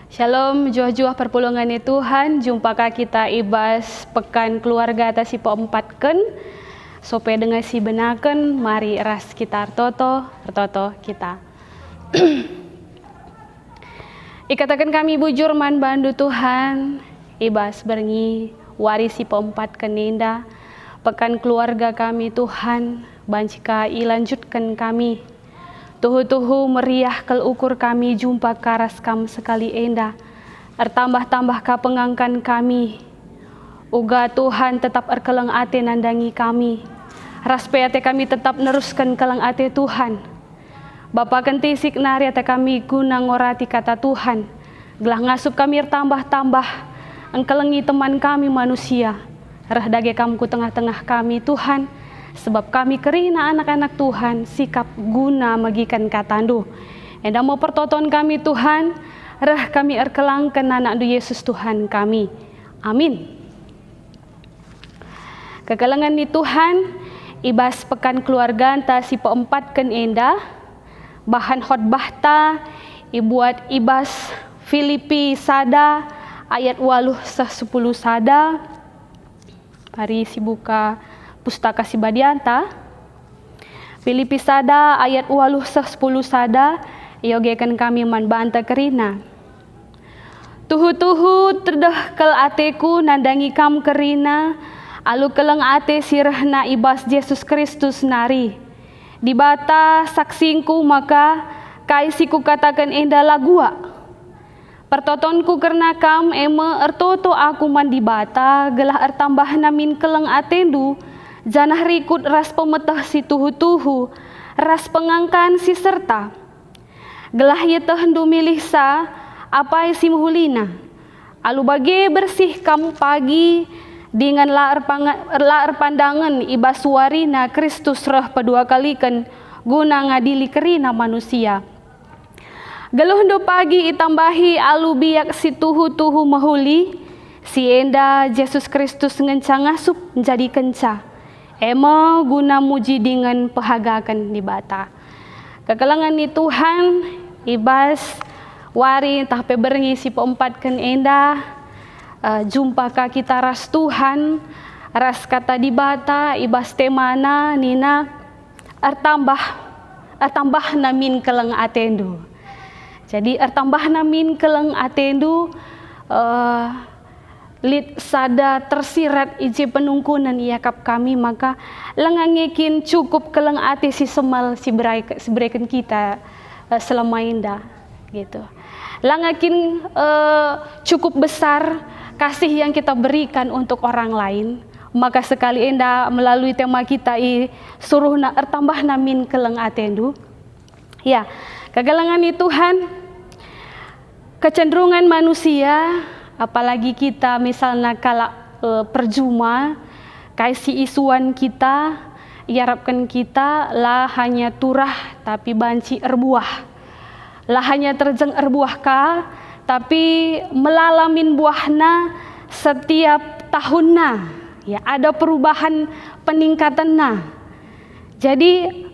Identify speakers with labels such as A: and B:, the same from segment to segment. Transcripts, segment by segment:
A: Shalom, juah-juah perpulungan Tuhan. Jumpakah kita ibas pekan keluarga atas si peempatken. Sope dengan si benaken, mari ras kita artoto kita. Ikatakan kami bujur man bandu Tuhan, ibas berngi warisi peempatken nenda. Pekan keluarga kami Tuhan, bancika ilanjutkan kami. Tuhu-tuhu meriah kel ukur kami jumpa karas kam sekali enda. Ertambah-tambah ka pengangkan kami. Uga Tuhan tetap erkeleng ate nandangi kami. Raspeate kami tetap neruskan keleng ate Tuhan. Bapa kentisik nari ate kami guna ngorati kata Tuhan. Gelah ngasup kami ertambah-tambah. Engkelengi teman kami manusia. Rah dage kamku tengah-tengah kami Tuhan. Sebab kami kerina anak-anak Tuhan sikap guna magikan katandu. Enda mau pertoton kami Tuhan, rah kami erkelangkan anak du Yesus Tuhan kami. Amin. Kekelengan di Tuhan, ibas pekan keluarga anta si peempatken enda, bahan khotbah ibuat ibas Filipi sada ayat 8-10 sada. Mari si buka pustaka si badianta Filipi sada ayat 8-10 sada yogekan kami man banta kerina. Tuhu-tuhu terdeh kel ateku nandangi kam kerina alu keleng ate sirahna ibas Yesus Kristus nari dibata saksingku maka kaisiku katakan enda lagua pertotonku karena kam eme ertoto aku man dibata gelah ertambah namin keleng atendu janah rikut ras pemetah si tuhu-tuhu, ras pengangkan si serta. Gelah ye tehendu milih sa, apa si muhulina. Alu bage bersih kamu pagi, dengan laar pandangan ibas warina Kristus reh pedua kalikan, guna ngadili kerina manusia. Geluh do pagi itambahi alu biak si tuhu-tuhu mahuli, si enda Yesus Kristus ngencang ngasup jadi kenca. Ema guna muji dengan pehagakan di bata. Kekelangan ni Tuhan ibas wari entah pebergi si peempatken enda jumpaka kita ras Tuhan ras kata di bata ibas temana nina ertambah namin keleng atendu. Jadi ertambah namin keleng atendu lid sada tersirat ije penungkunan iakap kami maka lengangekin cukup keleng ate si semal si beraikan kita selama indah gitu. Langakin cukup besar kasih yang kita berikan untuk orang lain maka sekali enda melalui tema kita suruhna ertambah namin keleng atendu. Ya, kegelangan Tuhan kecenderungan manusia apalagi kita misalnya kala perjuma kaisi isuan kita iarapkan kita lah hanya turah tapi banci erbuah lah hanya terjeng erbuah ka tapi melalamin buahna setiap tahunna ya ada perubahan peningkatanna. Jadi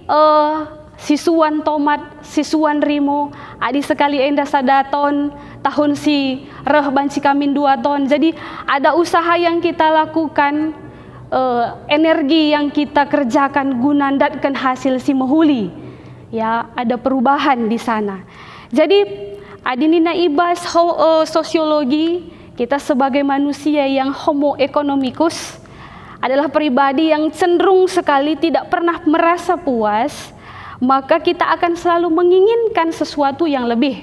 A: sisuan tomat, sisuan rimo, adi sekali enda sadaton, tahun si reh banci kamin 2 ton. Jadi ada usaha yang kita lakukan, energi yang kita kerjakan guna ndatkan hasil si mahuli. Ya, ada perubahan di sana. Jadi adinina ibas sosiologi, kita sebagai manusia yang homo economicus adalah pribadi yang cenderung sekali tidak pernah merasa puas. Maka kita akan selalu menginginkan sesuatu yang lebih.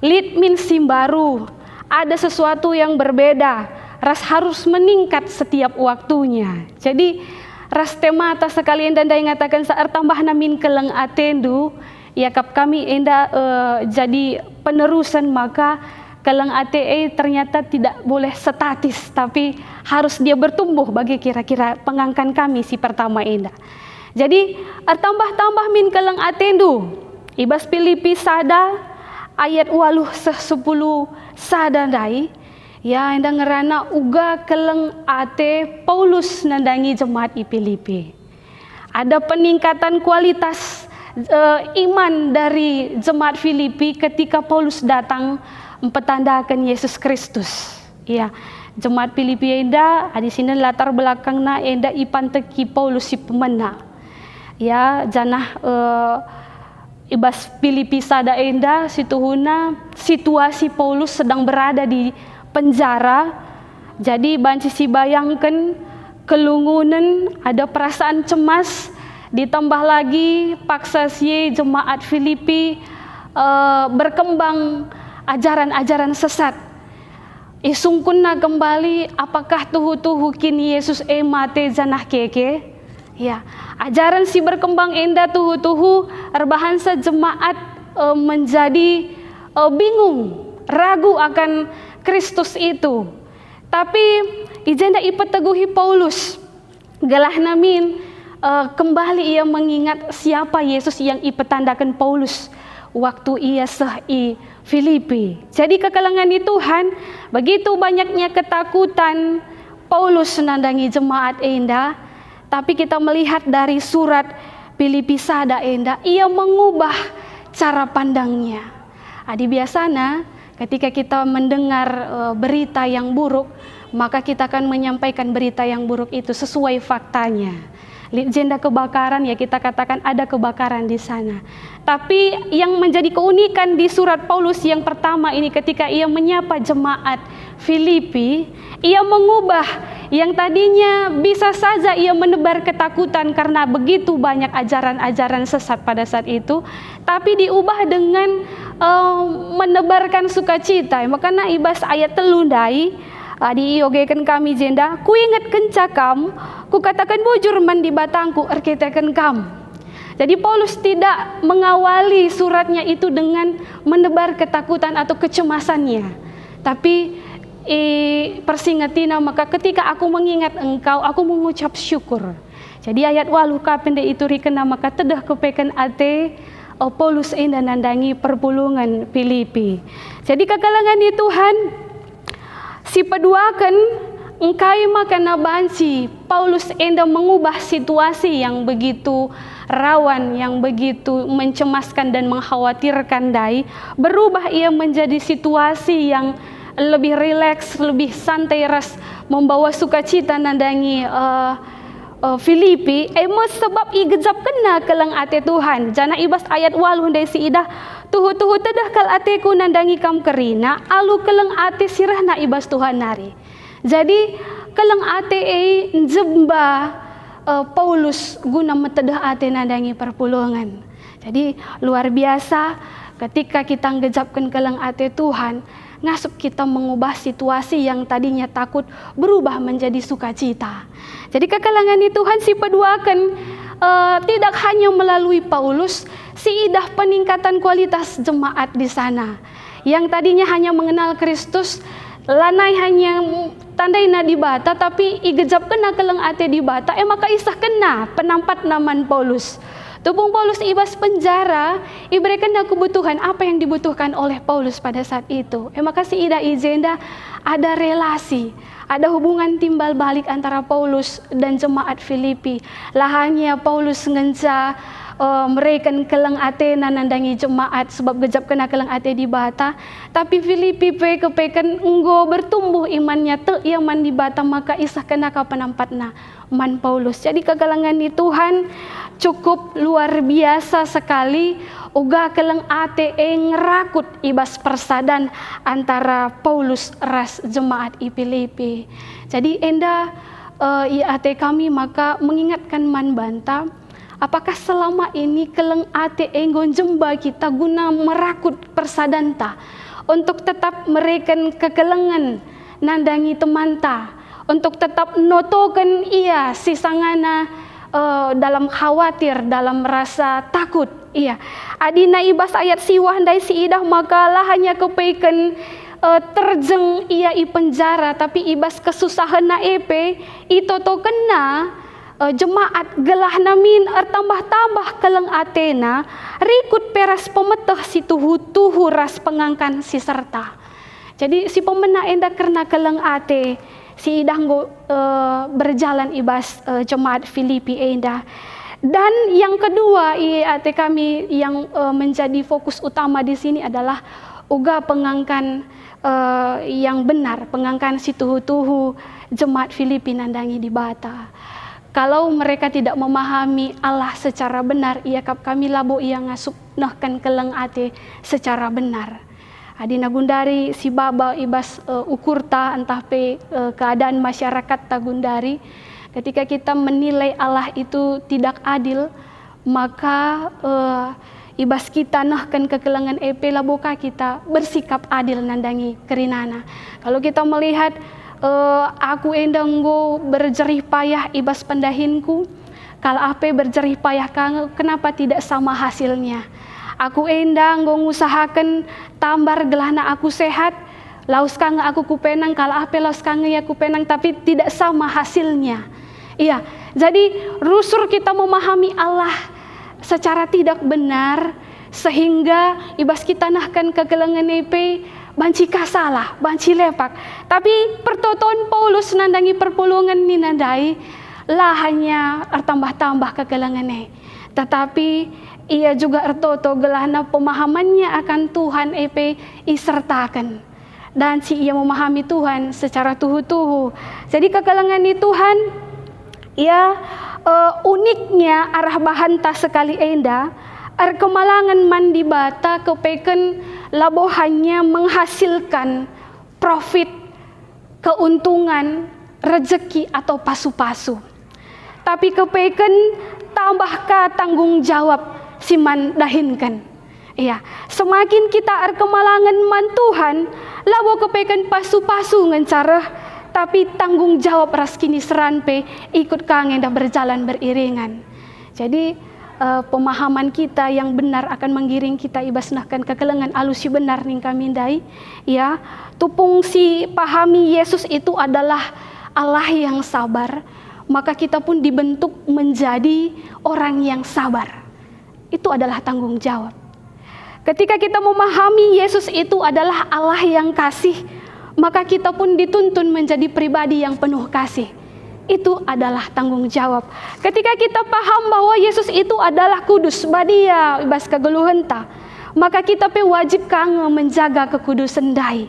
A: Lid min simbaru, ada sesuatu yang berbeda, ras harus meningkat setiap waktunya. Jadi ras temata sekalian dan ingatakan saat tambah namin keleng atendu, yakap kami enda jadi penerusan maka keleng ate ternyata tidak boleh statis tapi harus dia bertumbuh bagi kira-kira pengangkan kami si pertama enda. Jadi tambah-tambah min keleng atendu ibas Filipi sada ayat 8-10 sada dai ya enda ngerana uga keleng ate Paulus nandangi jemaat i Filipi. Ada peningkatan kualitas iman dari jemaat Filipi ketika Paulus datang mempertandakan Yesus Kristus. Ya, jemaat Filipi enda di sini latar belakangna enda ipanteki Paulus si pemena. Ya, janah ibas Filipi sada enda situhuna situasi Paulus sedang berada di penjara. Jadi banci si bayangkan kelungunan, ada perasaan cemas, ditambah lagi paksa si jemaat Filipi berkembang ajaran-ajaran sesat. Isungkunna kembali apakah tuhu-tuhu kini Yesus mate janah keke. Ya, ajaran si berkembang enda tuhu-tuhu erbahansa jemaat menjadi bingung, ragu akan Kristus itu. Tapi ijenda ipeteguhi Paulus gelah namin kembali ia mengingat siapa Yesus yang ipetandakan Paulus waktu ia i Filipi. Jadi kekalangan di Tuhan, begitu banyaknya ketakutan Paulus nandangi jemaat enda, tapi kita melihat dari surat Filipi sada enda, ia mengubah cara pandangnya. Adi biasana ketika kita mendengar berita yang buruk, maka kita akan menyampaikan berita yang buruk itu sesuai faktanya. Jenda kebakaran, ya kita katakan ada kebakaran di sana. Tapi yang menjadi keunikan di surat Paulus yang pertama ini, ketika ia menyapa jemaat Filipi, ia mengubah yang tadinya bisa saja ia menebar ketakutan karena begitu banyak ajaran-ajaran sesat pada saat itu, tapi diubah dengan menebarkan sukacita. Makanya ibas ayat telundai diiogekan kami jenda, ku ingat kencakam, ku katakan bujur man di batangku erkitekan kam. Jadi Paulus tidak mengawali suratnya itu dengan menebar ketakutan atau kecemasannya, tapi persingatina, maka ketika aku mengingat engkau, aku mengucap syukur. Jadi ayat walu kapende itu rikena, maka tedah kepekan ate Paulus enda nandangi perpulungan Filipi. Jadi kekalangan di Tuhan, si peduakan engkai makana banci Paulus enda mengubah situasi yang begitu rawan, yang begitu mencemaskan dan mengkhawatirkan dai, berubah ia menjadi situasi yang lebih rileks, lebih santai, ras membawa sukacita nandangi Filipi. Sebab igejap kena kelang ate Tuhan. Jana ibas ayat waluh dari si idah, tuhu-tuhu tedah kal ateku nandangi kam kerina, alu kelang ate sirah na ibas Tuhan nari. Jadi kelang ate njemba Paulus guna metedah ate nandangi perpulungan. Jadi luar biasa ketika kita ngejapkan kelang ate Tuhan, ngasup kita mengubah situasi yang tadinya takut berubah menjadi sukacita. Jadi kekalangan di Tuhan si peduakan tidak hanya melalui Paulus, si idah peningkatan kualitas jemaat di sana. Yang tadinya hanya mengenal Kristus, lanai hanya tandai na di bata, tapi igejap kena kelang ate di bata, maka isah kena penampat naman Paulus. Tupung Paulus ibas penjara, iberikan kebutuhan apa yang dibutuhkan oleh Paulus pada saat itu. Maka si ida ijenda ada relasi, ada hubungan timbal balik antara Paulus dan jemaat Filipi. Lahannya Paulus ngenca mereka kelang ate nandangi jemaat sebab gejap kena kelang ate di bata, tapi Filipi kepekan enggo bertumbuh imannya te ia man di bata, maka isah kena ka penampatna man Paulus. Jadi kekalangan di Tuhan cukup luar biasa sekali, uga kelang ate ngerakut ibas persadan antara Paulus ras jemaat i Filipi. Jadi enda ate kami maka mengingatkan man banta, apakah selama ini kelang ate enggon jemba kita guna merakut persadanta untuk tetap mereken kekelengan nandangi temanta, untuk tetap notokan ia sisangana dalam khawatir, dalam rasa takut. Iya, adina ibas ayat siwah ndai si idah maka lah hanya kepeikan terjeng ia i penjara, tapi ibas kesusahan na epe itoto kena jemaat gelah namin tambah-tambah kelang atena rikut peras pemeteh si tuhu-tuhu ras pengangkan si serta. Jadi si pemena enda karena kelang ate si idah berjalan ibas jemaat Filipi enda. Dan yang kedua ate kami yang menjadi fokus utama di sini adalah uga pengangkan yang benar, pengangkan si tuhu-tuhu jemaat Filipi nandangi di bata. Kalau mereka tidak memahami Allah secara benar, ia kami labo ia ngasup nahkan keleng ate secara benar. Adina gundari si baba ibas ukurta entah pe keadaan masyarakat ta gundari. Ketika kita menilai Allah itu tidak adil, maka ibas kita nahkan kekelangan EP laboka kita bersikap adil nandangi kerinana. Kalau kita melihat aku endanggo berjerih payah ibas pendahinku, kalau apa berjerih payah kenapa tidak sama hasilnya? Aku endang ngusahakan tambar gelana aku sehat, laus kang aku kupenang, kalau apa laus kang ya kupenang, tapi tidak sama hasilnya. Iya, jadi rusur kita memahami Allah secara tidak benar, sehingga ibas kita nahkan kegelangan EP banci kasalah, banci lepak. Tapi pertoton Paulus nandangi perpulungan ni nandai lah hanya tambah-tambah kegelangan tetapi ia juga ertoto gelahna pemahamannya akan Tuhan EP isertakan, dan si ia memahami Tuhan secara tuhu-tuhu. Jadi kegelangan ni Tuhan ia uniknya arah bahan tak sekali enda kemalangan mandi bata kepeken labo hanya menghasilkan profit, keuntungan, rezeki atau pasu-pasu, tapi kepeken tambah ka tanggung jawab si man dahinkan. Iya, semakin kita kemalangan man Tuhan labo kepeken pasu-pasu ngencareh, tapi tanggung jawab raskini seranpe ikut kangen dah berjalan beriringan. Jadi pemahaman kita yang benar akan menggiring kita ibasnahkan kekelengan alusi benar ning kamindai. Ya, tupung si pahami Yesus itu adalah Allah yang sabar, maka kita pun dibentuk menjadi orang yang sabar. Itu adalah tanggung jawab. Ketika kita memahami Yesus itu adalah Allah yang kasih, maka kita pun dituntun menjadi pribadi yang penuh kasih. Itu adalah tanggung jawab. Ketika kita paham bahwa Yesus itu adalah kudus, badia ibas kegeluhenta, maka kita pe wajib kang menjaga kekudusan dai.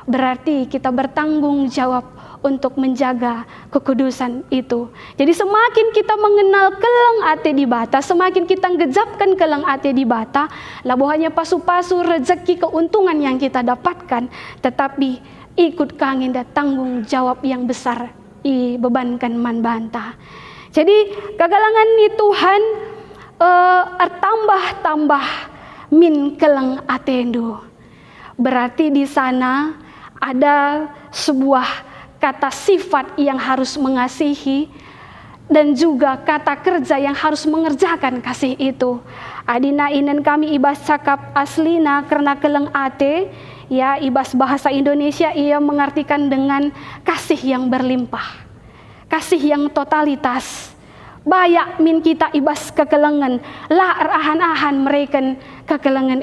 A: Berarti kita bertanggung jawab untuk menjaga kekudusan itu. Jadi semakin kita mengenal keleng ate di bata, semakin kita ngejapkan keleng ate di bata, labo hanya pasu-pasu rezeki keuntungan yang kita dapatkan, tetapi ikut kangen dan tanggung jawab yang besar dibebankan man banta. Jadi kegalangan ni Tuhan tambah min keleng atendo. Berarti di sana ada sebuah kata sifat yang harus mengasihi dan juga kata kerja yang harus mengerjakan kasih itu. Adina inen kami ibas cakap aslina karena keleng ate. Ya, ibas bahasa Indonesia ia mengartikan dengan kasih yang berlimpah, kasih yang totalitas. Bayak min kita ibas kekelengan, lah arahan-ahan mereka kekelengan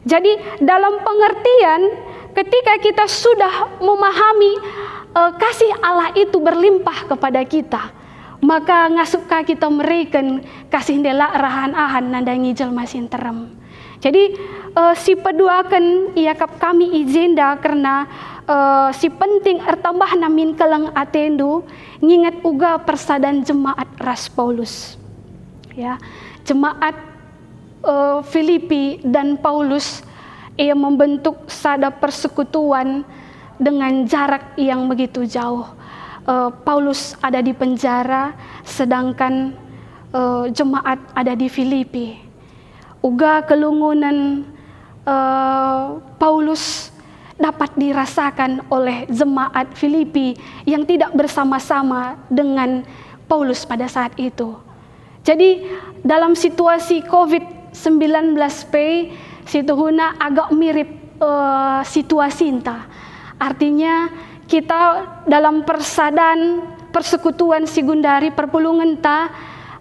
A: Jadi dalam pengertian ketika kita sudah memahami kasih Allah itu berlimpah kepada kita, maka ngasupkah kita mereka kasih dela arahan-ahan nandangi jelma sinterem. Jadi si peduakan ia kami izenda karena si penting tambah namin keleng atendo ngingat uga persadan jemaat ras Paulus. Ya, jemaat Filipi dan Paulus ia membentuk sada persekutuan dengan jarak yang begitu jauh. Paulus ada di penjara sedangkan jemaat ada di Filipi. Uga kelungunan Paulus dapat dirasakan oleh jemaat Filipi yang tidak bersama-sama dengan Paulus pada saat itu. Jadi dalam situasi COVID-19 situhuna agak mirip situasi inta. Artinya kita dalam persekutuan Sigundari perpulungan ta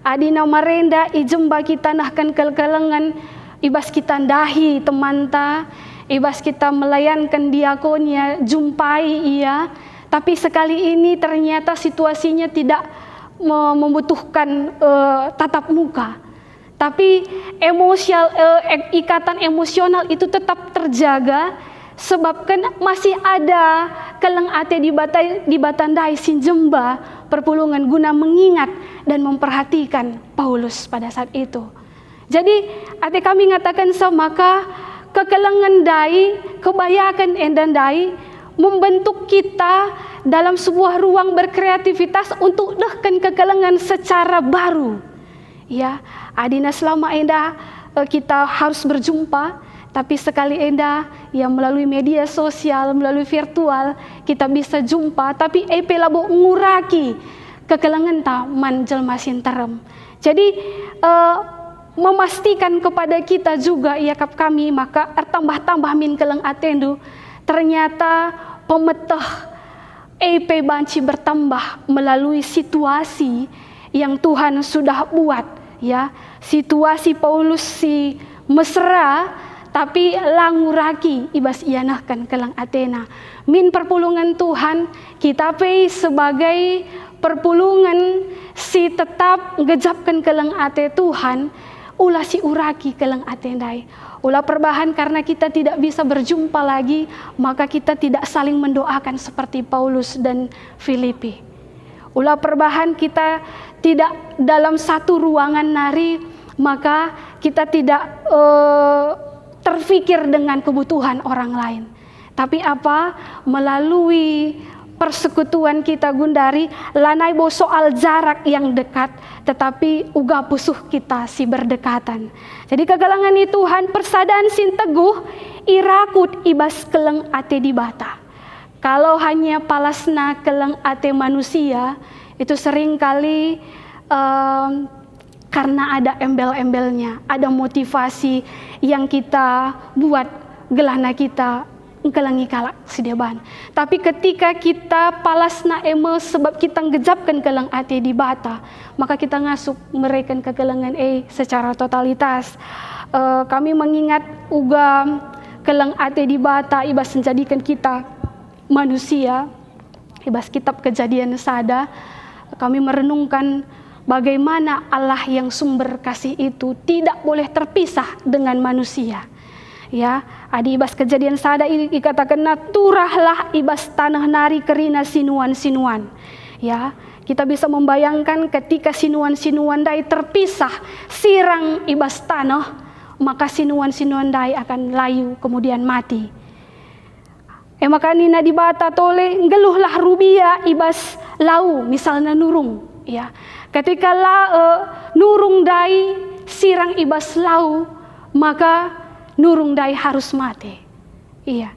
A: adina marenda ijemba kita nahkan kelengan ibas kita dahi teman ta, ibas kita melayankan diakonnya, jumpai ia, tapi sekali ini ternyata situasinya tidak membutuhkan tatap muka, Tapi ikatan emosional itu tetap terjaga, sebabkan masih ada kelang ate di batandai sinjemba perpulungan guna mengingat dan memperhatikan Paulus pada saat itu. Jadi ate kami ngatakan maka kekelengan dai, kebayakan endan dai membentuk kita dalam sebuah ruang berkreativitas untuk dahkan kekelengan secara baru. Ya, adina selama endah kita harus berjumpa, tapi sekali endah ya melalui media sosial, melalui virtual kita bisa jumpa, tapi labo nguraki kekelengan ta man jelma sinterem. Jadi memastikan kepada kita juga ya kami maka tambah-tambah min keleng atendu, ternyata pemetah banci bertambah melalui situasi yang Tuhan sudah buat, ya, situasi Paulus si mesra tapi languraki ibas ianahkan kelang Athena. Min perpulungan Tuhan kita pay sebagai perpulungan si tetap ngejapkan kelang ate Tuhan, ulah si uraki kelang atendai. Ulah perbahan karena kita tidak bisa berjumpa lagi, maka kita tidak saling mendoakan seperti Paulus dan Filipi. Ulah perbahan kita tidak dalam satu ruangan nari, maka kita tidak terfikir dengan kebutuhan orang lain. Tapi apa? Melalui persekutuan kita gundari, lanai bo soal jarak yang dekat, tetapi uga pusuh kita si berdekatan. Jadi kegalangan itu Tuhan persadaan sin teguh, irakut ibas keleng ate di bata. Kalau hanya palasna keleng ate manusia, itu seringkali karena ada embel-embelnya, ada motivasi yang kita buat gelana kita engkelangi kalak sideban. Tapi ketika kita palasna eme sebab kita ngejapkan kelang ate di bata, maka kita ngasuk mereka kekelangan secara totalitas. Kami mengingat uga kelang ate di bata ibas menjadikan kita manusia. Ibas kitab Kejadian sada, kami merenungkan bagaimana Allah yang sumber kasih itu tidak boleh terpisah dengan manusia. Ya, adi ibas Kejadian sada ini dikatakan naturahlah ibas tanah nari kerina sinuan-sinuan. Ya, kita bisa membayangkan ketika sinuan-sinuan dai terpisah sirang ibas tanah, maka sinuan-sinuan dai akan layu kemudian mati. Maka nina di bata tole ngeluhlah rubia ibas lau misalnya nurung. Ya, ketika nurung dai sirang ibas lau, maka nurung dai harus mati. Iya.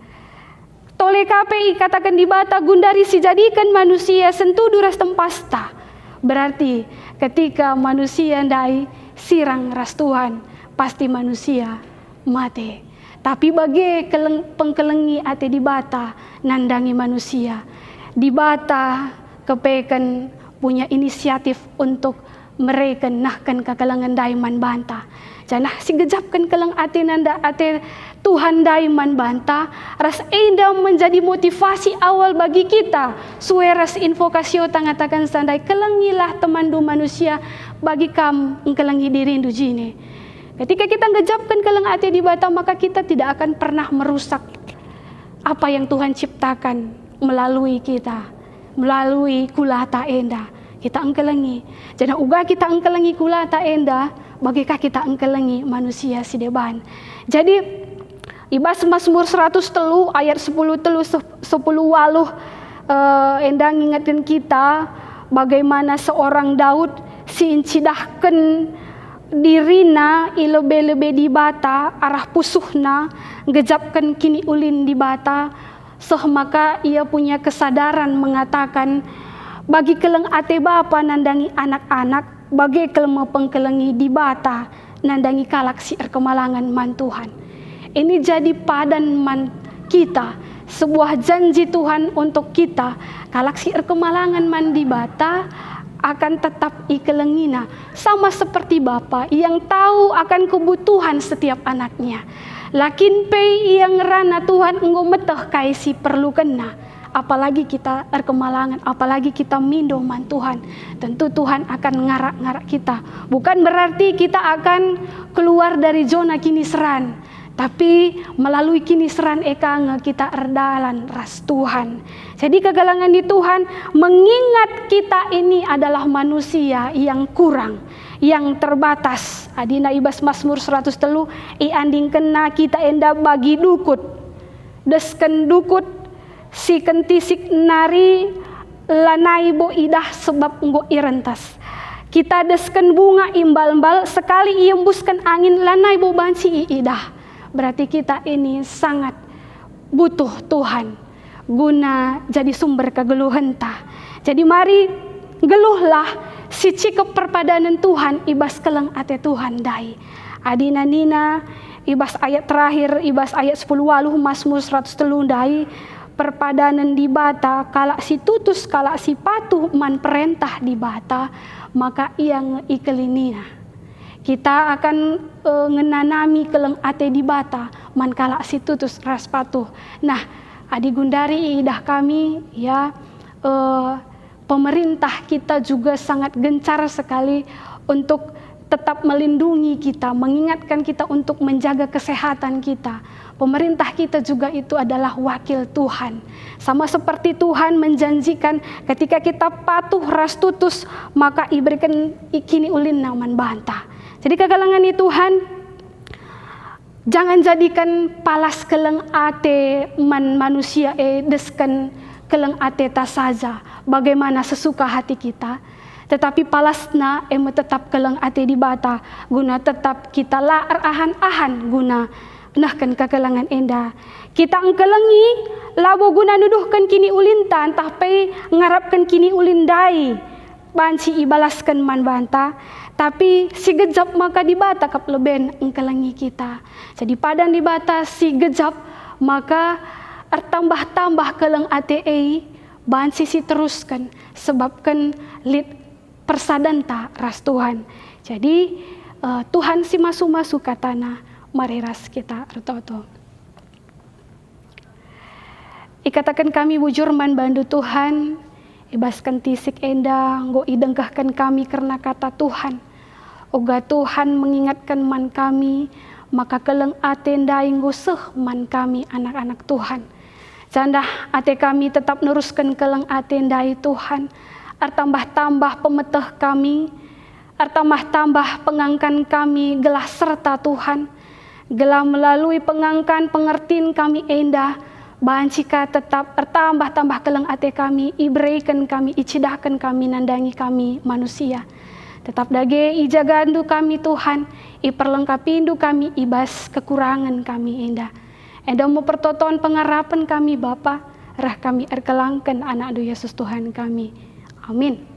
A: Tole KPI katakan di bata gundari si jadikan manusia sentuh duras tempasta. Berarti ketika manusia dai sirang ras Tuhan, pasti manusia mati. Tapi bagi pengkelengi ate di bata nandangi manusia. Di bata kepekan punya inisiatif untuk mereka nahkan kekelangan daiman banta. Janah si gejapkan kelang ate nanda ate Tuhan daiman banta, ras enda menjadi motivasi awal bagi kita. Sueras invokasio tangatakan sandai kelengilah temandu manusia bagi kam engkelangi diri indujine. Ketika kita ngejapkan kelang ate di bata, maka kita tidak akan pernah merusak apa yang Tuhan ciptakan melalui kita, melalui kulata enda. Kita engkelengi. Jadi uga kita engkelengi kulata enda, bagikah kita engkelengi manusia si deban. Jadi ibas Mazmur 100 telu ayat 10 telu 10 waluh enda ngingetin kita bagaimana seorang Daud si incidahken dirina ilebe-lebe di bata arah pusuhna ngejapkan kini ulin di bata, maka ia punya kesadaran mengatakan bagi keleng ate bapa nandangi anak-anak, bagi kelema pengkelengi di bata nandangi kalak si kemalangan man Tuhan. Ini jadi padan man kita, sebuah janji Tuhan untuk kita, kalak si kemalangan man di bata akan tetap ikelengina, sama seperti bapa yang tahu akan kebutuhan setiap anaknya. Lakin pei yang rana Tuhan enggo meteh kaisi perlu kena apalagi kita erkemalangan, apalagi kita mindo man Tuhan, tentu Tuhan akan ngarak-ngarak kita. Bukan berarti kita akan keluar dari zona kiniseran, tapi melalui kiniseran ekanga kita erdalan ras Tuhan. Jadi kegalangan di Tuhan mengingat kita ini adalah manusia yang kurang, yang terbatas. Adina ibas Mazmur 103 anding kena kita enda bagi dukut, desken dukut si kentisik nari lanai bo idah sebab nggo irentas. Kita desken bunga imbal-imbal sekali iembuskan angin lanai bo banci idah. Berarti kita ini sangat butuh Tuhan guna jadi sumber kegeluhenta. Jadi mari geluhlah si cikep perpadanan Tuhan ibas keleng ate Tuhan dai. Adina nina ibas ayat terakhir, ibas ayat 10 waluh Mazmur 103 dai, perpadanan di bata kalak si tutus kalak si patuh man perintah di bata maka ia ikelinina. Kita akan ngenanami keleng ate di bata man kalak si tutus ras patuh. Nah, adi gundari idah kami ya, pemerintah kita juga sangat gencar sekali untuk tetap melindungi kita, mengingatkan kita untuk menjaga kesehatan kita. Pemerintah kita juga itu adalah wakil Tuhan. Sama seperti Tuhan menjanjikan ketika kita patuh ras tutus maka iberikan ikini ulin naman bantah. Jadi kegalangan di Tuhan, jangan jadikan palas keleng ate man manusia desken keleng ate ta saja bagaimana sesuka hati kita, tetapi palasna tetap keleng ate di bata guna tetap kita la ahan-ahan guna nahkan kekelangan enda. Kita engkelengi labo guna nuduhkan kini ulintan tapi ngarapkan kini ulindai banci ibalaskan man banta, tapi si gejap maka di bata kap leben engkelengi kita. Jadi padan di bata si gejap maka tambah-tambah keleng ate banci si teruskan sebabkan lit persadanta ras Tuhan. Jadi Tuhan si masu-masu katana mari ras kita ertoto. Ikatakan kami bujur man bandu Tuhan, ibaskan tisik enda nggo idengkahkan kami karena kata Tuhan. Oga Tuhan mengingatkan man kami, maka keleng ate ndai nggo seh man kami anak-anak Tuhan. Jandah ate kami tetap nuruskan keleng ate ndai Tuhan. Tambah-tambah pemeteh kami, tambah-tambah pengangkan kami gelah serta Tuhan. Gelah melalui pengangkan pengertiin kami endah, bancika tetap tambah-tambah keleng ate kami, ibreikan kami, icidahkan kami, nandangi kami manusia. Tetap dage ijagandu kami Tuhan, iperlengkapindu kami ibas kekurangan kami endah. Endah mau pertoton pengarapan kami Bapa, rah kami erkelangkan anak du Yesus Tuhan kami. Amin.